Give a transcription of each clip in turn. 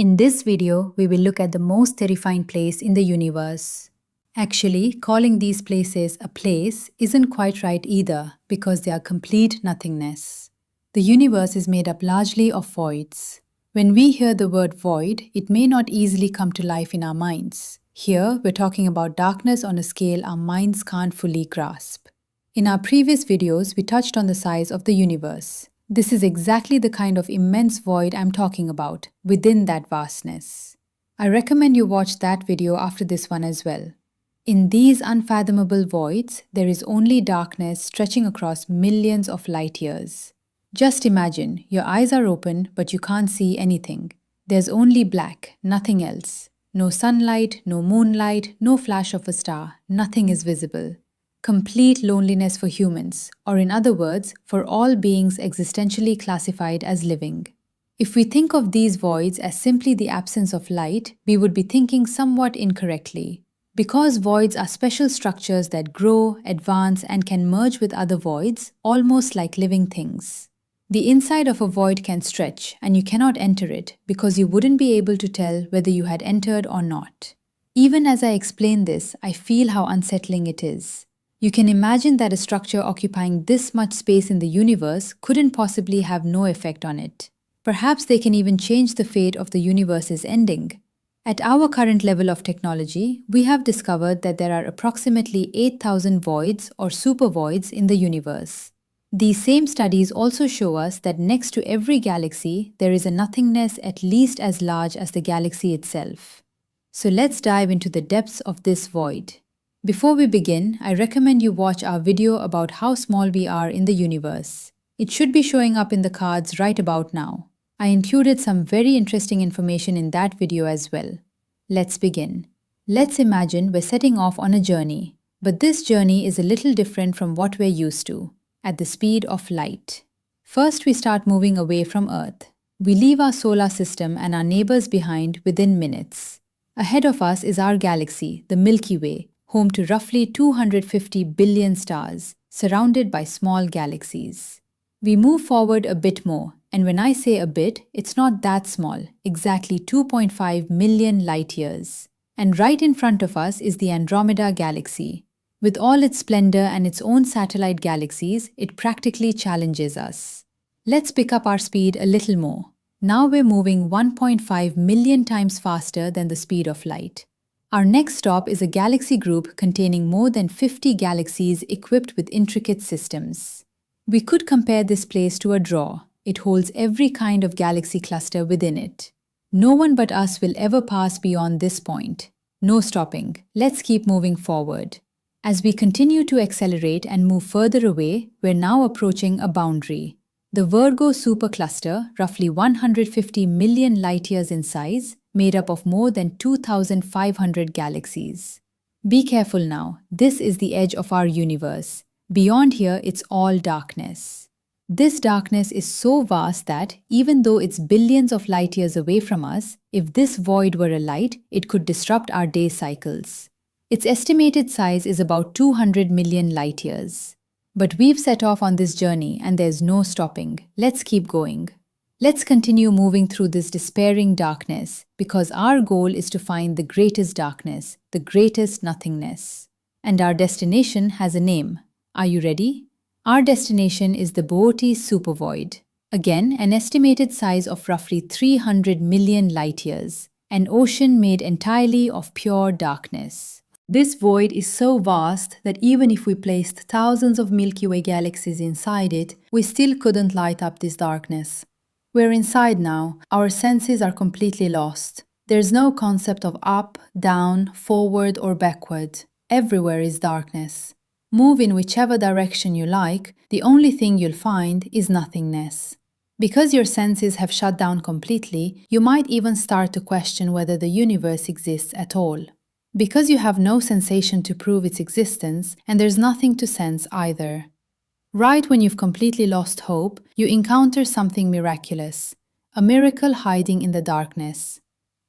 In this video, we will look at the most terrifying place in the universe. Actually, calling these places a place isn't quite right either because they are complete nothingness. The universe is made up largely of voids. When we hear the word void, it may not easily come to life in our minds. Here, we're talking about darkness on a scale our minds can't fully grasp. In our previous videos, we touched on the size of the universe. This is exactly the kind of immense void I'm talking about, within that vastness. I recommend you watch that video after this one as well. In these unfathomable voids, there is only darkness stretching across millions of light years. Just imagine, your eyes are open, but you can't see anything. There's only black, nothing else. No sunlight, no moonlight, no flash of a star, nothing is visible. Complete loneliness for humans, or in other words, for all beings existentially classified as living. If we think of these voids as simply the absence of light, we would be thinking somewhat incorrectly. Because voids are special structures that grow, advance, and can merge with other voids, almost like living things. The inside of a void can stretch, and you cannot enter it because you wouldn't be able to tell whether you had entered or not. Even as I explain this, I feel how unsettling it is. You can imagine that a structure occupying this much space in the universe couldn't possibly have no effect on it. Perhaps they can even change the fate of the universe's ending. At our current level of technology, we have discovered that there are approximately 8,000 voids or supervoids in the universe. These same studies also show us that next to every galaxy, there is a nothingness at least as large as the galaxy itself. So let's dive into the depths of this void. Before we begin, I recommend you watch our video about how small we are in the universe. It should be showing up in the cards right about now. I included some very interesting information in that video as well. Let's begin. Let's imagine we're setting off on a journey, but this journey is a little different from what we're used to, at the speed of light. First, we start moving away from Earth. We leave our solar system and our neighbors behind within minutes. Ahead of us is our galaxy, the Milky Way, home to roughly 250 billion stars, surrounded by small galaxies. We move forward a bit more, and when I say a bit, it's not that small, exactly 2.5 million light years. And right in front of us is the Andromeda galaxy. With all its splendor and its own satellite galaxies, it practically challenges us. Let's pick up our speed a little more. Now we're moving 1.5 million times faster than the speed of light. Our next stop is a galaxy group containing more than 50 galaxies equipped with intricate systems. We could compare this place to a drawer. It holds every kind of galaxy cluster within it. No one but us will ever pass beyond this point. No stopping. Let's keep moving forward. As we continue to accelerate and move further away, we're now approaching a boundary. The Virgo supercluster, roughly 150 million light-years in size, made up of more than 2,500 galaxies. Be careful now, this is the edge of our universe. Beyond here, it's all darkness. This darkness is so vast that, even though it's billions of light years away from us, if this void were a light, it could disrupt our day cycles. Its estimated size is about 200 million light years. But we've set off on this journey and there's no stopping. Let's keep going. Let's continue moving through this despairing darkness because our goal is to find the greatest darkness, the greatest nothingness. And our destination has a name. Are you ready? Our destination is the Boötes supervoid. Again, an estimated size of roughly 300 million light years, an ocean made entirely of pure darkness. This void is so vast that even if we placed thousands of Milky Way galaxies inside it, we still couldn't light up this darkness. We're inside now. Our senses are completely lost. There's no concept of up, down, forward, or backward. Everywhere is darkness. Move in whichever direction you like, the only thing you'll find is nothingness. Because your senses have shut down completely, you might even start to question whether the universe exists at all. Because you have no sensation to prove its existence, and there's nothing to sense either. Right when you've completely lost hope, you encounter something miraculous, a miracle hiding in the darkness.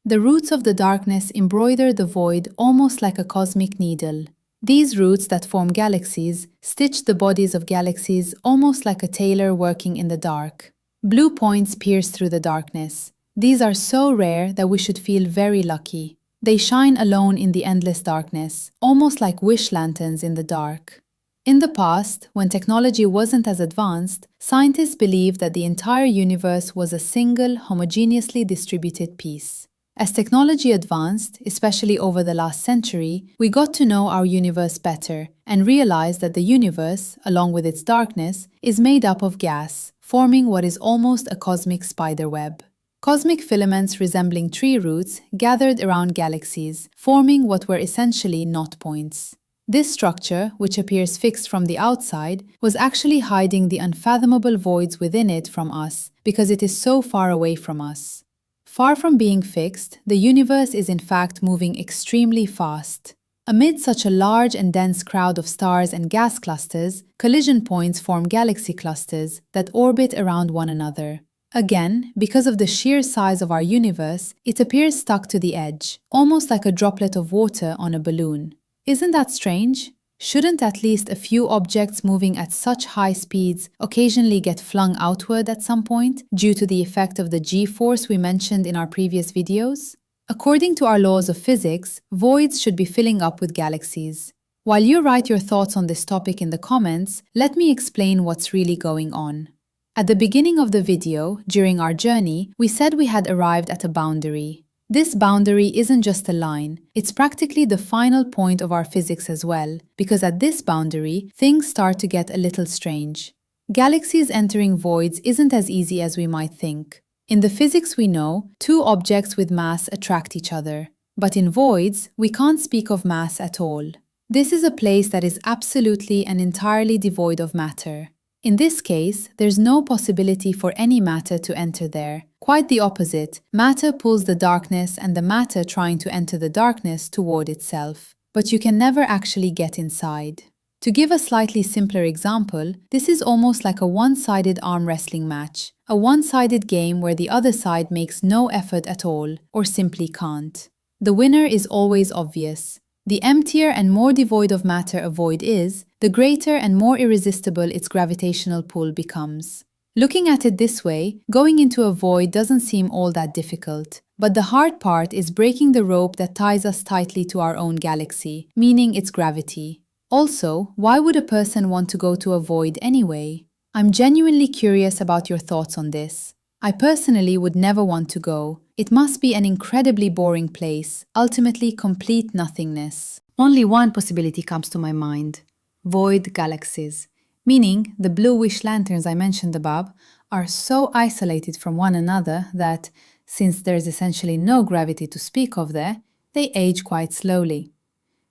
The roots of the darkness embroider the void almost like a cosmic needle. These roots that form galaxies stitch the bodies of galaxies almost like a tailor working in the dark. Blue points pierce through the darkness. These are so rare that we should feel very lucky. They shine alone in the endless darkness, almost like wish lanterns in the dark. In the past, when technology wasn't as advanced, scientists believed that the entire universe was a single, homogeneously distributed piece. As technology advanced, especially over the last century, we got to know our universe better and realized that the universe, along with its darkness, is made up of gas, forming what is almost a cosmic spiderweb. Cosmic filaments resembling tree roots gathered around galaxies, forming what were essentially knot points. This structure, which appears fixed from the outside, was actually hiding the unfathomable voids within it from us because it is so far away from us. Far from being fixed, the universe is in fact moving extremely fast. Amid such a large and dense crowd of stars and gas clusters, collision points form galaxy clusters that orbit around one another. Again, because of the sheer size of our universe, it appears stuck to the edge, almost like a droplet of water on a balloon. Isn't that strange? Shouldn't at least a few objects moving at such high speeds occasionally get flung outward at some point due to the effect of the G-force we mentioned in our previous videos? According to our laws of physics, voids should be filling up with galaxies. While you write your thoughts on this topic in the comments, let me explain what's really going on. At the beginning of the video, during our journey, we said we had arrived at a boundary. This boundary isn't just a line, it's practically the final point of our physics as well, because at this boundary, things start to get a little strange. Galaxies entering voids isn't as easy as we might think. In the physics we know, two objects with mass attract each other. But in voids, we can't speak of mass at all. This is a place that is absolutely and entirely devoid of matter. In this case, there's no possibility for any matter to enter there. Quite the opposite, matter pulls the darkness and the matter trying to enter the darkness toward itself. But you can never actually get inside. To give a slightly simpler example, this is almost like a one-sided arm wrestling match, a one-sided game where the other side makes no effort at all, or simply can't. The winner is always obvious. The emptier and more devoid of matter a void is, the greater and more irresistible its gravitational pull becomes. Looking at it this way, going into a void doesn't seem all that difficult. But the hard part is breaking the rope that ties us tightly to our own galaxy, meaning its gravity. Also, why would a person want to go to a void anyway? I'm genuinely curious about your thoughts on this. I personally would never want to go. It must be an incredibly boring place, ultimately complete nothingness. Only one possibility comes to my mind: void galaxies. Meaning, the blue wish lanterns I mentioned above are so isolated from one another that, since there is essentially no gravity to speak of there, they age quite slowly.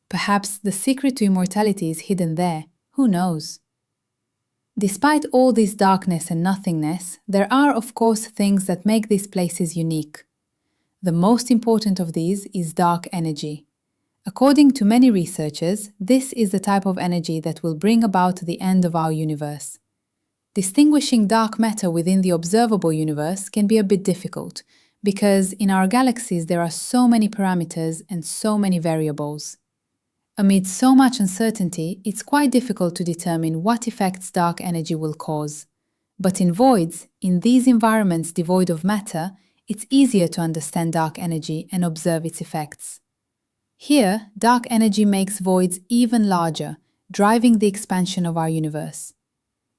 Perhaps the secret to immortality is hidden there, who knows? Despite all this darkness and nothingness, there are of course things that make these places unique. The most important of these is dark energy. According to many researchers, this is the type of energy that will bring about the end of our universe. Distinguishing dark matter within the observable universe can be a bit difficult, because in our galaxies there are so many parameters and so many variables. Amid so much uncertainty, it's quite difficult to determine what effects dark energy will cause. But in voids, in these environments devoid of matter, it's easier to understand dark energy and observe its effects. Here, dark energy makes voids even larger, driving the expansion of our universe.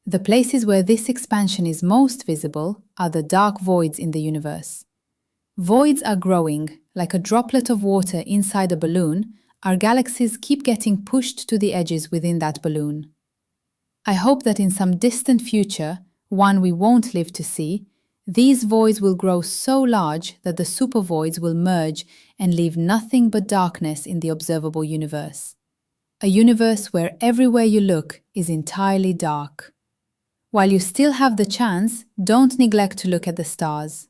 The places where this expansion is most visible are the dark voids in the universe. Voids are growing, like a droplet of water inside a balloon. Our galaxies keep getting pushed to the edges within that balloon. I hope that in some distant future, one we won't live to see, these voids will grow so large that the supervoids will merge and leave nothing but darkness in the observable universe. A universe where everywhere you look is entirely dark. While you still have the chance, don't neglect to look at the stars.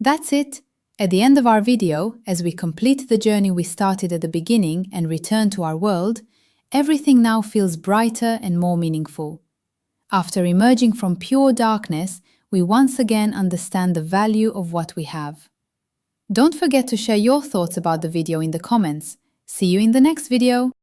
That's it. At the end of our video, as we complete the journey we started at the beginning and return to our world, everything now feels brighter and more meaningful. After emerging from pure darkness, we once again understand the value of what we have. Don't forget to share your thoughts about the video in the comments. See you in the next video!